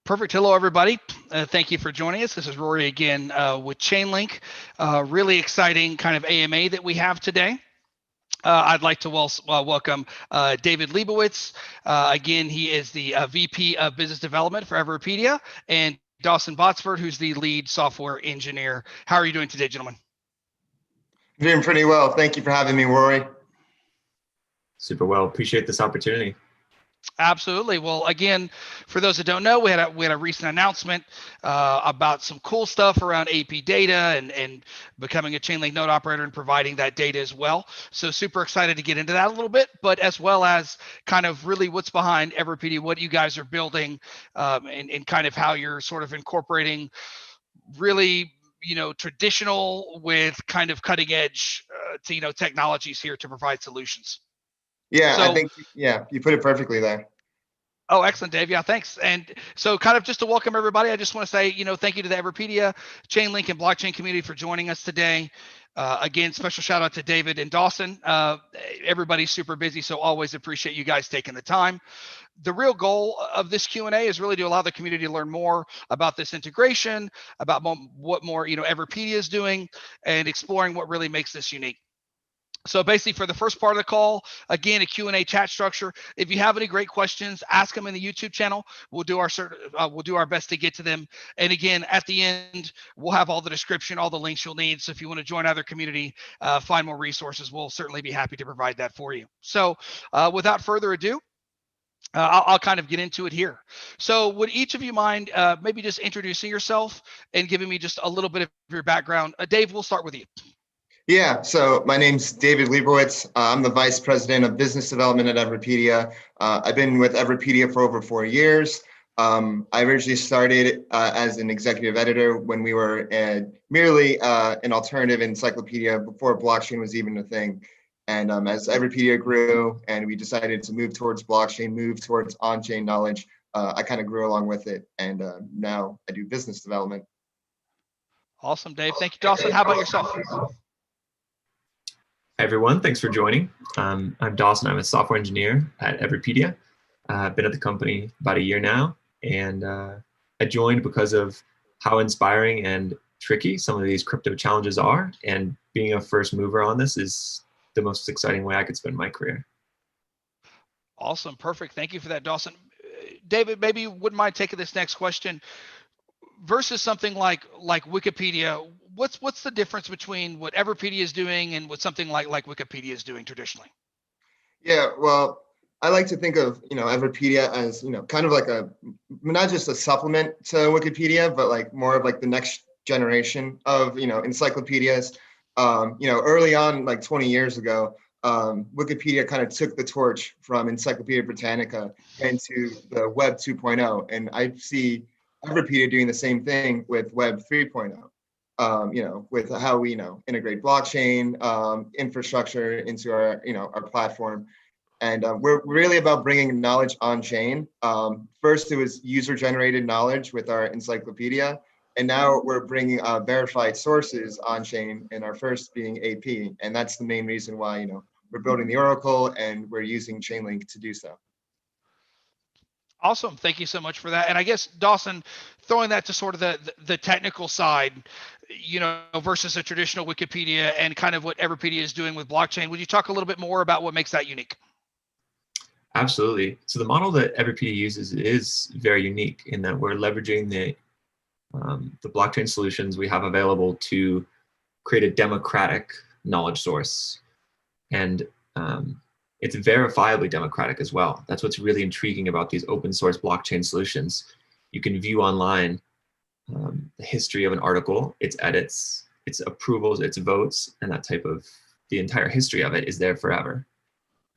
Perfect. Hello, everybody. Thank you for joining us. This is Rory again with Chainlink. Really exciting kind of AMA that we have today. I'd like to welcome David Leibowitz. Again, he is the VP of Business Development for Everpedia, and Dawson Botsford, who's the lead software engineer. How are you doing today, gentlemen? Doing pretty well. Thank you for having me, Rory. Super well. Appreciate this opportunity. Absolutely. Well, again, for those that don't know, we had a recent announcement about some cool stuff around AP data and becoming a Chainlink node operator and providing that data as well. So super excited to get into that a little bit, but as well as kind of really what's behind Everpedia, what you guys are building, and kind of how you're sort of incorporating really traditional with kind of cutting edge technologies here to provide solutions. Yeah, I think, you put it perfectly there. Oh, excellent, Dave. Yeah, thanks. And so kind of just to welcome everybody, I just want to say, thank you to the Everpedia, Chainlink, and blockchain community for joining us today. Again, special shout out to David and Dawson. Everybody's super busy, so always appreciate you guys taking the time. The real goal of this Q&A is really to allow the community to learn more about this integration, about what more Everpedia is doing, and exploring what really makes this unique. So basically for the first part of the call, again, a Q&A chat structure. If you have any great questions, ask them in the YouTube channel. We'll do our best to get to them. And again, at the end, we'll have all the description, all the links you'll need. So if you want to join other community, find more resources, we'll certainly be happy to provide that for you. So without further ado, I'll kind of get into it here. So would each of you mind maybe just introducing yourself and giving me just a little bit of your background? Dave, we'll start with you. Yeah, so my name's David Leibowitz. I'm the Vice President of Business Development at Everpedia. I've been with Everpedia for over 4 years. I originally started as an executive editor when we were merely an alternative encyclopedia before blockchain was even a thing. And as Everpedia grew and we decided to move towards blockchain, move towards on-chain knowledge, I kind of grew along with it. And now I do business development. Awesome, Dave. Thank you, Dawson. How about yourself? Hi, everyone. Thanks for joining. I'm Dawson. I'm a software engineer at Everpedia. I've been at the company about a year now, and I joined because of how inspiring and tricky some of these crypto challenges are, and being a first mover on this is the most exciting way I could spend my career. Awesome. Perfect. Thank you for that, Dawson. David, maybe you wouldn't mind taking this next question. Versus something like Wikipedia, what's the difference between what Everpedia is doing and what something like Wikipedia is doing traditionally? Yeah, well, I like to think of Everpedia as kind of like not just a supplement to Wikipedia, but like more of like the next generation of encyclopedias. Early on, like 20 years ago, Wikipedia kind of took the torch from Encyclopedia Britannica into the Web 2.0, and I see Everpedia doing the same thing with Web 3.0. With how we integrate blockchain infrastructure into our platform, and we're really about bringing knowledge on chain. First, it was user-generated knowledge with our encyclopedia, and now we're bringing verified sources on chain, and our first being AP, and that's the main reason why we're building the Oracle and we're using Chainlink to do so. Awesome. Thank you so much for that. And I guess, Dawson, throwing that to sort of the technical side, versus a traditional Wikipedia and kind of what Everpedia is doing with blockchain, would you talk a little bit more about what makes that unique? Absolutely. So the model that Everpedia uses is very unique in that we're leveraging the blockchain solutions we have available to create a democratic knowledge source. And it's verifiably democratic as well. That's what's really intriguing about these open source blockchain solutions. You can view online the history of an article, its edits, its approvals, its votes, and the entire history of it is there forever.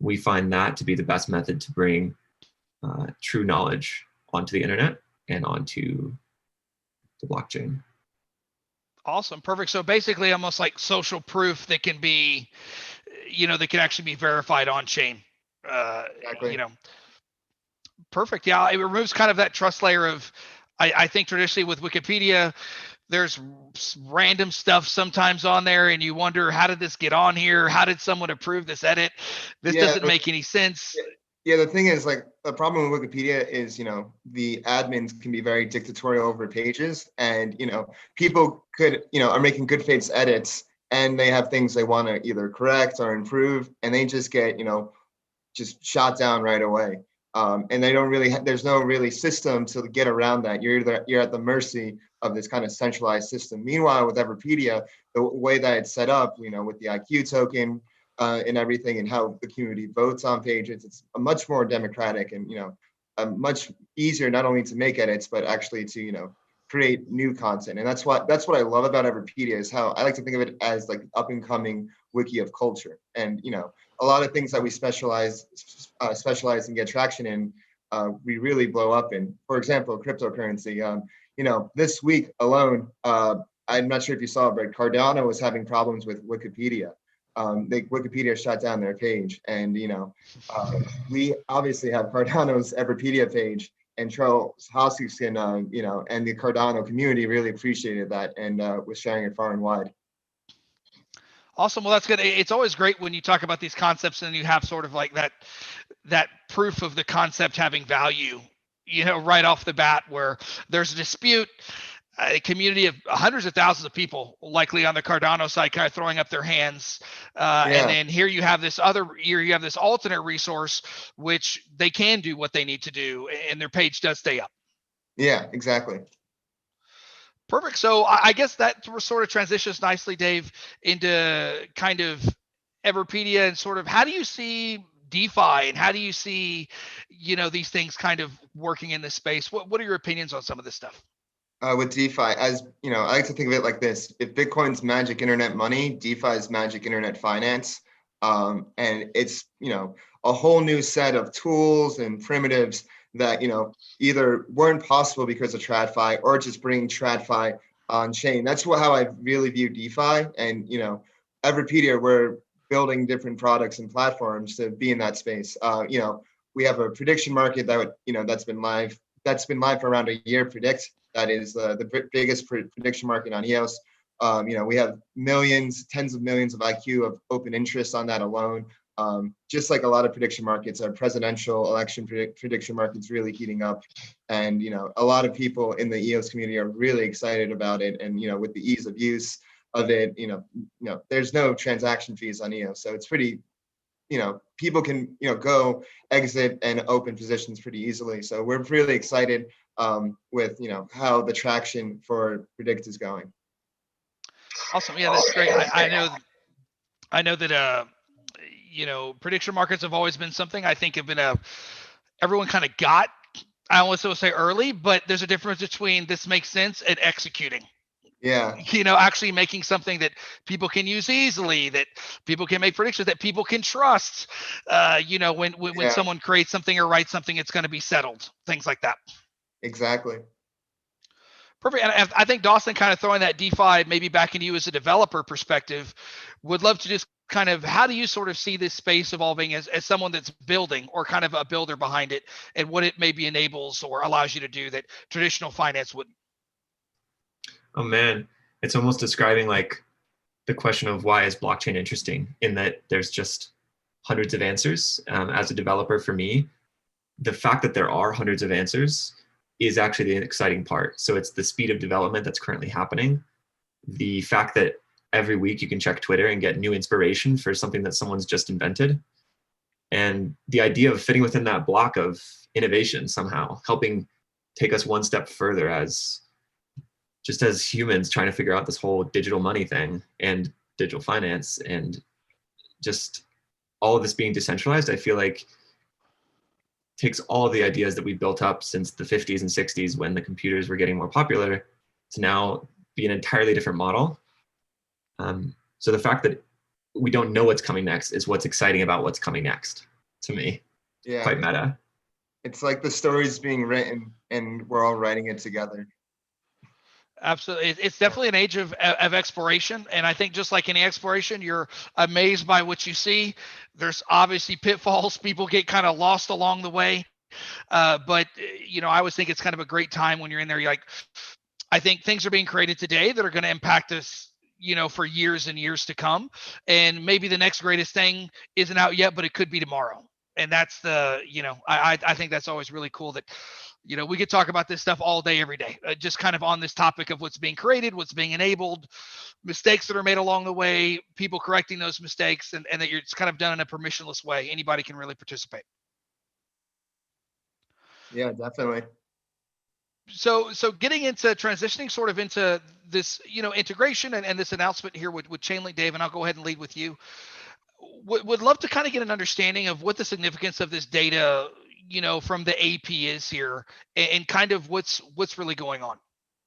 We find that to be the best method to bring true knowledge onto the internet and onto the blockchain. Awesome. Perfect. So basically almost like social proof that can be that can actually be verified on chain. Exactly. Perfect. Yeah, it removes kind of that trust layer of, I think traditionally with Wikipedia, there's random stuff sometimes on there, and you wonder, how did this get on here? How did someone approve this edit? This doesn't make any sense. Yeah, the thing is, like, the problem with Wikipedia is, the admins can be very dictatorial over pages, and, people could, are making good faith edits, and they have things they want to either correct or improve, and they just get, just shot down right away. And they don't really, there's no really system to get around that. You're at the mercy of this kind of centralized system. Meanwhile, with Everpedia, the way that it's set up, with the IQ token, and everything, and how the community votes on pages, it's a much more democratic and much easier not only to make edits but actually to create new content. And that's what I love about Everpedia, is how I like to think of it as like up and coming wiki of culture. And a lot of things that we specialize and get traction in, we really blow up in. For example, cryptocurrency. This week alone, I'm not sure if you saw, but Cardano was having problems with Wikipedia. Wikipedia shut down their page, and we obviously have Cardano's Everpedia page, and Charles Hoskinson, and the Cardano community really appreciated that, and was sharing it far and wide. Awesome. Well, that's good. It's always great when you talk about these concepts and you have sort of like that proof of the concept having value, right off the bat, where there's a dispute. A community of hundreds of thousands of people likely on the Cardano side kind of throwing up their hands. And then here you have this alternate resource, which they can do what they need to do, and their page does stay up. Yeah, exactly. Perfect. So I guess that sort of transitions nicely, Dave, into kind of Everpedia and sort of how do you see DeFi and how do you see, these things kind of working in this space? What are your opinions on some of this stuff? With DeFi, as I like to think of it like this: if Bitcoin's magic internet money, DeFi is magic internet finance, and it's a whole new set of tools and primitives that either weren't possible because of TradFi or just bringing TradFi on chain. That's how I really view DeFi, and Everpedia, we're building different products and platforms to be in that space. We have a prediction market that's been live for around a year. Predict. That is the biggest prediction market on EOS. We have tens of millions of IQ of open interest on that alone. Just like a lot of prediction markets, our presidential election prediction market's really heating up. And, a lot of people in the EOS community are really excited about it. And, with the ease of use of it, there's no transaction fees on EOS. So it's pretty, people can, go exit and open positions pretty easily. So we're really excited with how the traction for Predict is going. Awesome. Yeah, that's great. I know that prediction markets have always been something I think have been everyone kind of got. I almost will say early, but there's a difference between this makes sense and executing. Yeah. Actually making something that people can use easily, that people can make predictions, that people can trust. When someone creates something or writes something, it's going to be settled. Things like that. Exactly. Perfect. And I think Dawson, kind of throwing that DeFi maybe back into you as a developer perspective, would love to just kind of, how do you sort of see this space evolving as someone that's building or kind of a builder behind it, and what it maybe enables or allows you to do that traditional finance wouldn't? Oh man, it's almost describing like the question of why is blockchain interesting, in that there's just hundreds of answers. As a developer, for me, the fact that there are hundreds of answers is actually the exciting part. So it's the speed of development that's currently happening. The fact that every week you can check Twitter and get new inspiration for something that someone's just invented. And the idea of fitting within that block of innovation somehow, helping take us one step further as humans trying to figure out this whole digital money thing and digital finance, and just all of this being decentralized, I feel like takes all the ideas that we built up since the 50s and 60s when the computers were getting more popular to now be an entirely different model. So the fact that we don't know what's coming next is what's exciting about what's coming next to me. Yeah. Quite meta. It's like the story's being written and we're all writing it together. Absolutely. It's definitely an age of exploration. And I think just like any exploration, you're amazed by what you see. There's obviously pitfalls. People get kind of lost along the way. But I always think it's kind of a great time when you're in there. You're like, I think things are being created today that are going to impact us, for years and years to come. And maybe the next greatest thing isn't out yet, but it could be tomorrow. And that's the, I think that's always really cool that, we could talk about this stuff all day, every day, just kind of on this topic of what's being created, what's being enabled, mistakes that are made along the way, people correcting those mistakes, and that it's kind of done in a permissionless way. Anybody can really participate. Yeah, definitely. So getting into transitioning sort of into this, integration and this announcement here with Chainlink, Dave, and I'll go ahead and lead with you. Would love to kind of get an understanding of what the significance of this data, from the AP is here, and kind of what's really going on.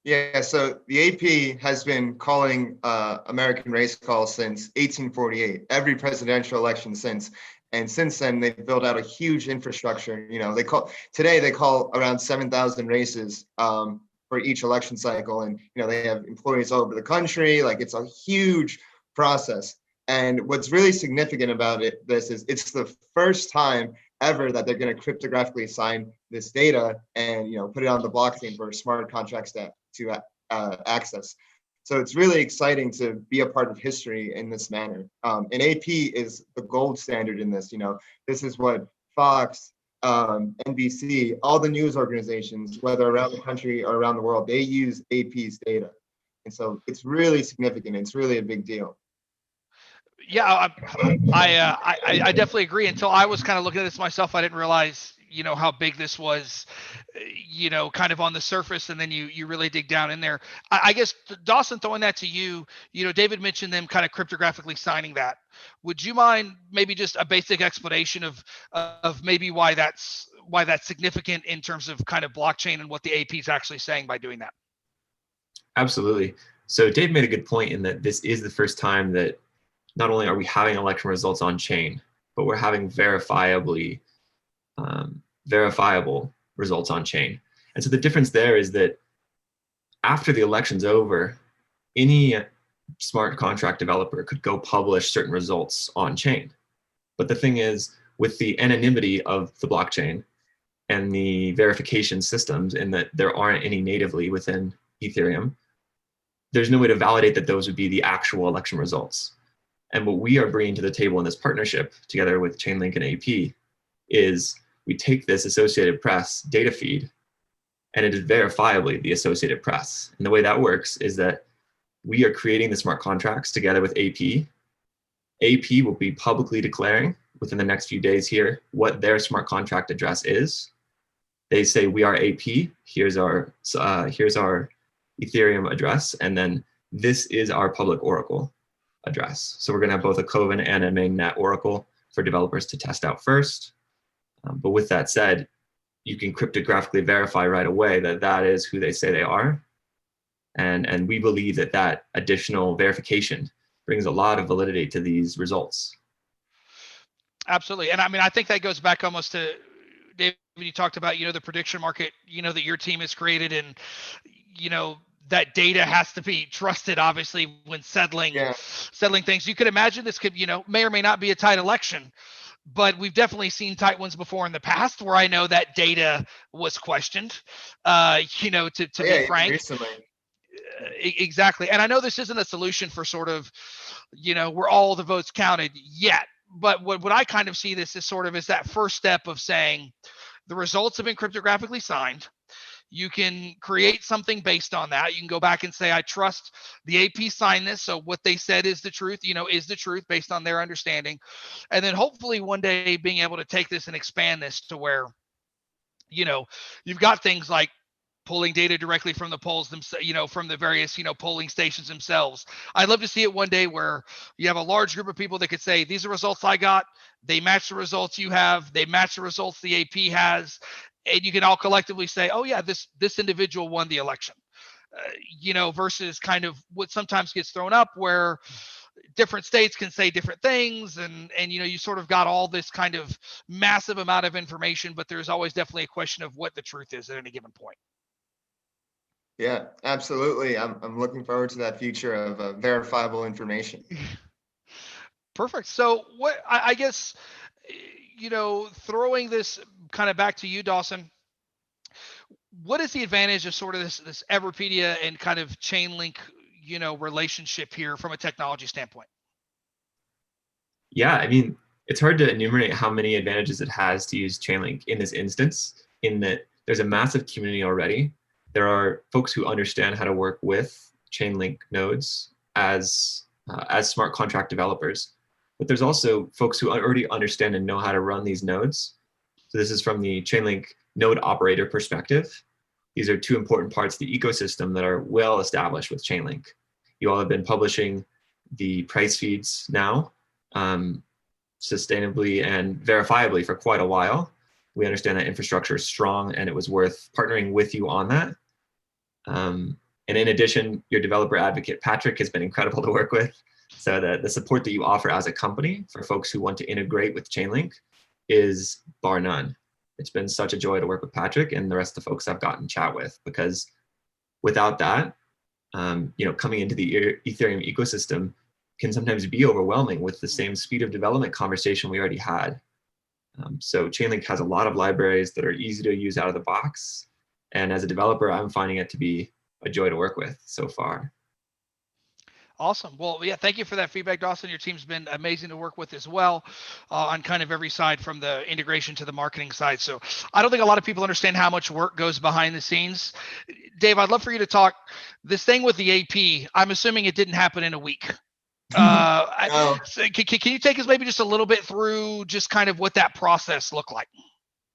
Yeah, so the AP has been calling American race calls since 1848, every presidential election since. And since then, they've built out a huge infrastructure. They call around 7,000 races for each election cycle. And, they have employees all over the country. Like, it's a huge process. And what's really significant about this is it's the first time ever that they're going to cryptographically sign this data and put it on the blockchain for smart contracts to access. So it's really exciting to be a part of history in this manner. And AP is the gold standard in this. This is what Fox, NBC, all the news organizations, whether around the country or around the world, they use AP's data. And so it's really significant. It's really a big deal. Yeah, I definitely agree. Until I was kind of looking at this myself, I didn't realize, how big this was, kind of on the surface, and then you really dig down in there. I guess, Dawson, throwing that to you, David mentioned them kind of cryptographically signing that. Would you mind maybe just a basic explanation of maybe why that's significant in terms of kind of blockchain and what the AP is actually saying by doing that? Absolutely. So Dave made a good point in that this is the first time that not only are we having election results on chain, but we're having verifiable results on chain. And so the difference there is that after the election's over, any smart contract developer could go publish certain results on chain. But the thing is, with the anonymity of the blockchain and the verification systems, in that there aren't any natively within Ethereum, there's no way to validate that those would be the actual election results. And what we are bringing to the table in this partnership, together with Chainlink and AP, is we take this Associated Press data feed, and it is verifiably the Associated Press. And the way that works is that we are creating the smart contracts together with AP. AP will be publicly declaring within the next few days here what their smart contract address is. They say, we are AP, here's our Ethereum address, and then this is our public Oracle address. So we're going to have both a Coven and a mainnet Oracle for developers to test out first. But with that said, you can cryptographically verify right away that that is who they say they are. And we believe that that additional verification brings a lot of validity to these results. Absolutely. And I mean, I think that goes back almost to, David, you talked about, the prediction market, that your team has created, and, that data has to be trusted, obviously, when settling things. You could imagine this could, may or may not be a tight election, but we've definitely seen tight ones before in the past where I know that data was questioned, to be frank. Recently. Exactly. And I know this isn't a solution for sort of, where all the votes counted yet, but what I kind of see this as sort of is that first step of saying the results have been cryptographically signed. You can create something based on that. You can go back and say, I trust the AP signed this, so what they said is the truth, is the truth based on their understanding. And then hopefully one day being able to take this and expand this to where, you've got things like pulling data directly from the polls themselves, from the various, polling stations themselves. I'd love to see it one day where you have a large group of people that could say, these are results I got. They match the results you have. They match the results the AP has. And you can all collectively say, oh yeah, this individual won the election, versus kind of what sometimes gets thrown up where different states can say different things. And you sort of got all this kind of massive amount of information, but there's always definitely a question of what the truth is at any given point. Yeah, absolutely. I'm looking forward to that future of verifiable information. Perfect. So what I guess, throwing this kind of back to you, Dawson, what is the advantage of sort of this Everpedia and kind of Chainlink, relationship here from a technology standpoint? Yeah, I mean, it's hard to enumerate how many advantages it has to use Chainlink in this instance, in that there's a massive community already. There are folks who understand how to work with Chainlink nodes as smart contract developers. But there's also folks who already understand and know how to run these nodes. So this is from the Chainlink node operator perspective. These are two important parts of the ecosystem that are well established with Chainlink. You all have been publishing the price feeds now, sustainably and verifiably for quite a while. We understand that infrastructure is strong and it was worth partnering with you on that. And in addition, your developer advocate, Patrick, has been incredible to work with. So the support that you offer as a company for folks who want to integrate with Chainlink is bar none. It's been such a joy to work with Patrick and the rest of the folks I've gotten to chat with, because without that, coming into the Ethereum ecosystem can sometimes be overwhelming with the same speed of development conversation we already had. So Chainlink has a lot of libraries that are easy to use out of the box. And as a developer, I'm finding it to be a joy to work with so far. Awesome. Well, yeah, thank you for that feedback, Dawson. Your team's been amazing to work with as well, on kind of every side, from the integration to the marketing side. So I don't think a lot of people understand how much work goes behind the scenes. Dave, I'd love for you to talk this thing with the AP. I'm assuming it didn't happen in a week. No. So can you take us maybe just a little bit through just kind of what that process looked like?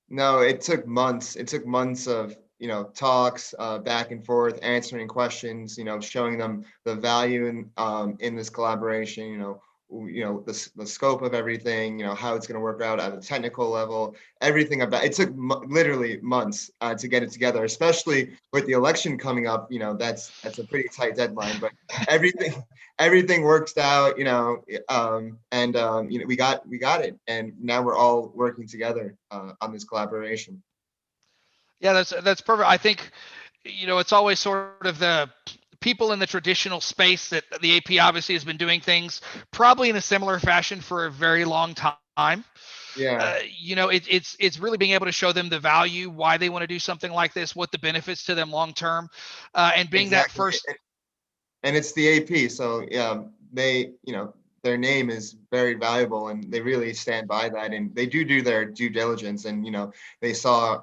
No, it took months. It took months of, talks, back and forth, answering questions, showing them the value in this collaboration, the scope of everything, how it's going to work out at a technical level, everything about it. Took literally months to get it together, especially with the election coming up. That's a pretty tight deadline, but everything works out, we got it, and now we're all working together on this collaboration. Yeah, that's perfect. I think, it's always sort of the people in the traditional space that the AP obviously has been doing things probably in a similar fashion for a very long time. Yeah. It's really being able to show them the value, why they want to do something like this, what the benefits to them long term, and being Exactly. that first. And it's the AP, so yeah, they, their name is very valuable, and they really stand by that, and they do their due diligence, and they saw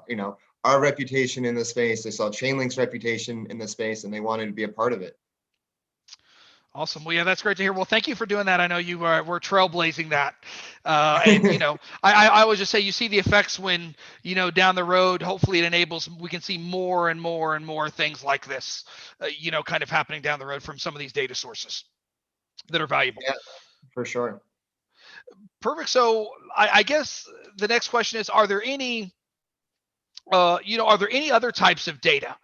our reputation in the space, they saw Chainlink's reputation in the space, and they wanted to be a part of it. Awesome. Well, yeah, that's great to hear. Well, thank you for doing that. I know you were trailblazing that. And, I would just say you see the effects when, down the road, hopefully it enables, we can see more and more and more things like this, kind of happening down the road from some of these data sources that are valuable. Yeah, for sure. Perfect. So I guess the next question is, are there any other types of data?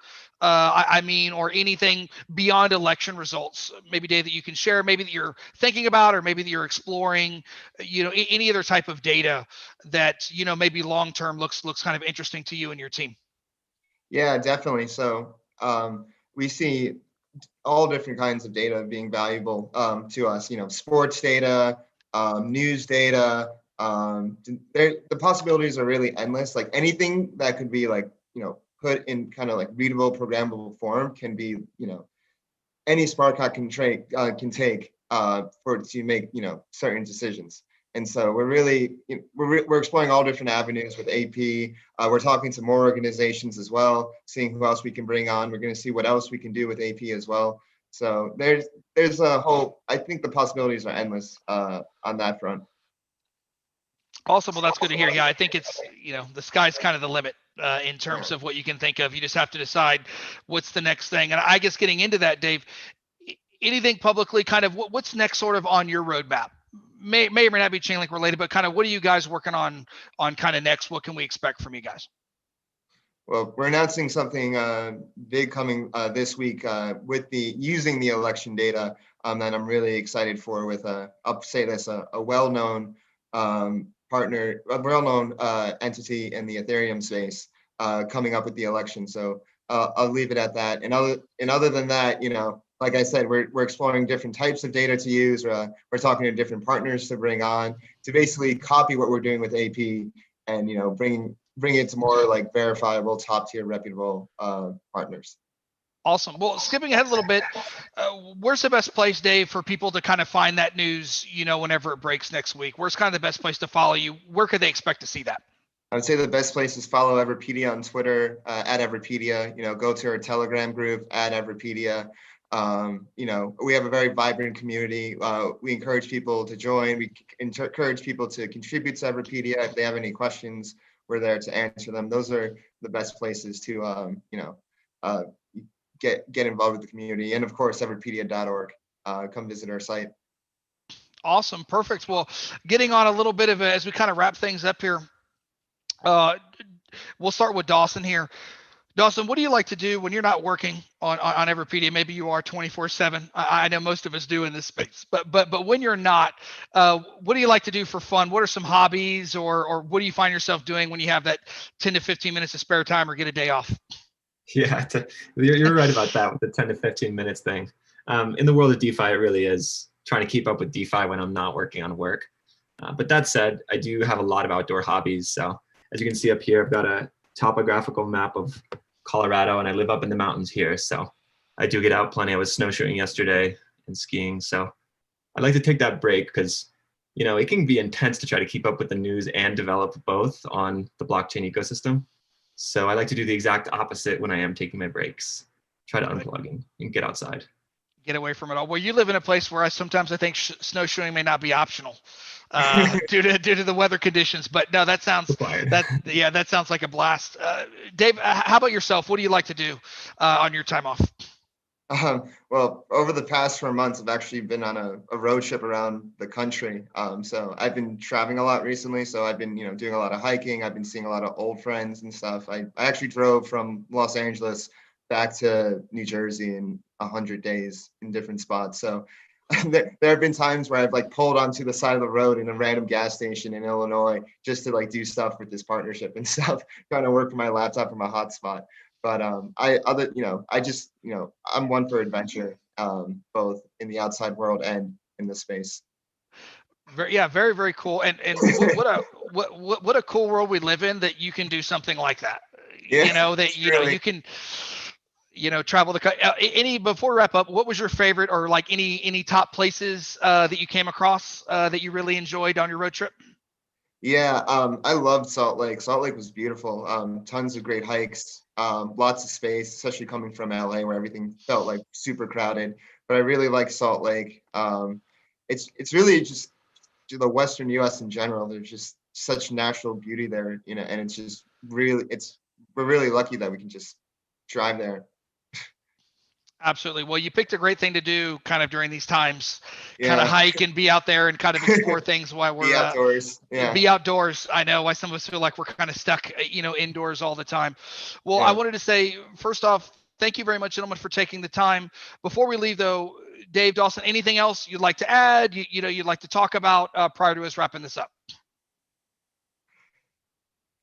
Or anything beyond election results, maybe, Dave, that you can share, maybe that you're thinking about, or maybe that you're exploring, any other type of data that, maybe long-term looks kind of interesting to you and your team? Yeah, definitely. So we see all different kinds of data being valuable to us, sports data, news data. The possibilities are really endless. Like anything that could be like, put in kind of like readable, programmable form can be, any smart contract can take for to make, certain decisions. And so we're really, we're exploring all different avenues with AP. We're talking to more organizations as well, seeing who else we can bring on. We're going to see what else we can do with AP as well. So there's a whole, I think the possibilities are endless on that front. Awesome. Well, that's good to hear. Yeah, I think it's, the sky's kind of the limit in terms of what you can think of. You just have to decide what's the next thing. And I guess getting into that, Dave, anything publicly, kind of what's next sort of on your roadmap? May or may not be Chainlink related, but kind of what are you guys working on kind of next? What can we expect from you guys? Well, we're announcing something big coming this week with using the election data that I'm really excited for, with I'll say this, a well-known partner, a well-known entity in the Ethereum space coming up with the election. So I'll leave it at that. And other than that, like I said, we're exploring different types of data to use. We're talking to different partners to bring on to basically copy what we're doing with AP, and bring it to more like verifiable, top tier, reputable partners. Awesome. Well, skipping ahead a little bit, where's the best place, Dave, for people to kind of find that news, whenever it breaks next week? Where's kind of the best place to follow you? Where could they expect to see that? I would say the best place is follow Everpedia on Twitter, at Everpedia. Go to our Telegram group at Everpedia. We have a very vibrant community. We encourage people to join. We encourage people to contribute to Everpedia. If they have any questions, we're there to answer them. Those are the best places to, get involved with the community. And of course, everpedia.org. Come visit our site. Awesome. Perfect. Well, getting on a little bit of as we kind of wrap things up here, we'll start with Dawson here. Dawson, what do you like to do when you're not working on Everpedia? Maybe you are 24/7. I know most of us do in this space, but when you're not, what do you like to do for fun? What are some hobbies, or what do you find yourself doing when you have that 10 to 15 minutes of spare time or get a day off? Yeah, you're right about that with the 10 to 15 minutes thing. In the world of DeFi, it really is trying to keep up with DeFi when I'm not working on work. But that said, I do have a lot of outdoor hobbies. So as you can see up here, I've got a topographical map of Colorado, and I live up in the mountains here. So I do get out plenty. I was snowshoeing yesterday and skiing. So I like to take that break because, it can be intense to try to keep up with the news and develop both on the blockchain ecosystem. So I like to do the exact opposite when I am taking my breaks. Try to unplug and get outside. Get away from it all. Well, you live in a place where sometimes I think snowshoeing may not be optional due to the weather conditions. But no, that sounds that sounds like a blast. Dave, how about yourself? What do you like to do on your time off? Well, over the past 4 months, I've actually been on a road trip around the country. So I've been traveling a lot recently. So I've been, doing a lot of hiking. I've been seeing a lot of old friends and stuff. I actually drove from Los Angeles back to New Jersey in 100 days in different spots. So there have been times where I've like pulled onto the side of the road in a random gas station in Illinois just to like do stuff with this partnership and stuff, trying to work from my laptop from a hotspot. But I'm one for adventure, both in the outside world and in the space. Very, very cool. And what a cool world we live in that you can do something like that. Yeah, You can travel the before we wrap up, what was your favorite or like any top places that you came across that you really enjoyed on your road trip? Yeah, I loved Salt Lake. Salt Lake was beautiful. Tons of great hikes, lots of space, especially coming from LA where everything felt like super crowded. But I really like Salt Lake. It's really just the Western US in general. There's just such natural beauty there, and it's just really, we're really lucky that we can just drive there. Absolutely. Well, you picked a great thing to do kind of during these times, kind Yeah. of hike and be out there and kind of explore things while we're Be outdoors. Yeah. be outdoors. I know why some of us feel like we're kind of stuck, indoors all the time. Well, Yeah. I wanted to say, first off, thank you very much, gentlemen, for taking the time. Before we leave though, Dave, Dawson, anything else you'd like to add, you'd like to talk about prior to us wrapping this up?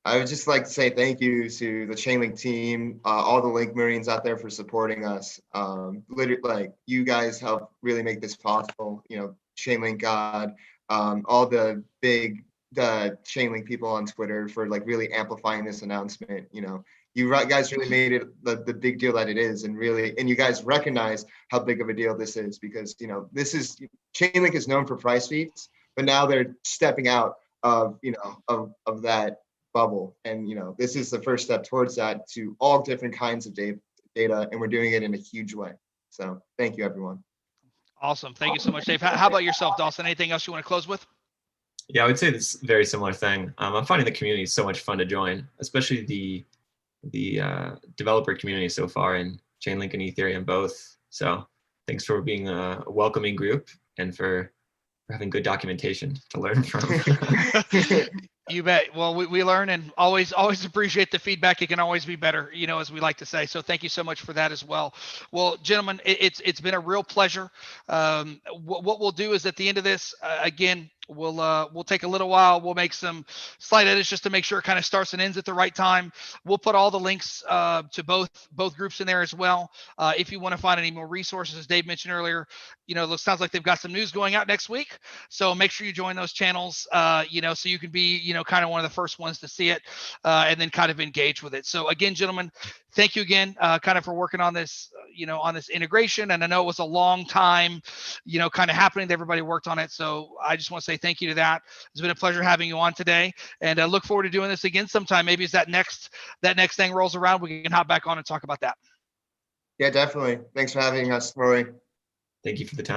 I would just like to say thank you to the Chainlink team, all the Link Marines out there for supporting us. Literally, like you guys help really make this possible. Chainlink God, all the Chainlink people on Twitter for like really amplifying this announcement. You guys really made it the big deal that it is, and you guys recognize how big of a deal this is because this is Chainlink is known for price feeds, but now they're stepping out of of that bubble, and this is the first step towards that to all different kinds of data, and we're doing it in a huge way. So thank you, everyone. Awesome. Thank you so much, Dave. How about yourself, Dawson? Anything else you want to close with? Yeah, I would say this very similar thing. I'm finding the community so much fun to join, especially the developer community so far in Chainlink and Ethereum both. So thanks for being a welcoming group and for having good documentation to learn from. You bet. Well, we learn and always appreciate the feedback. It can always be better, as we like to say. So thank you so much for that as well. Well, gentlemen, it's been a real pleasure. What we'll do is at the end of this, again, we'll take a little while. We'll make some slight edits just to make sure it kind of starts and ends at the right time. We'll put all the links to both groups in there as well. If you want to find any more resources, as Dave mentioned earlier, it sounds like they've got some news going out next week. So make sure you join those channels, so you can be, kind of one of the first ones to see it and then kind of engage with it. So again, gentlemen, thank you again, kind of for working on this, on this integration. And I know it was a long time, kind of happening. Everybody worked on it. So I just want to say thank you to that. It's been a pleasure having you on today, and I look forward to doing this again sometime. Maybe as that next thing rolls around, we can hop back on and talk about that. Yeah, definitely. Thanks for having us, Rory. Thank you for the time.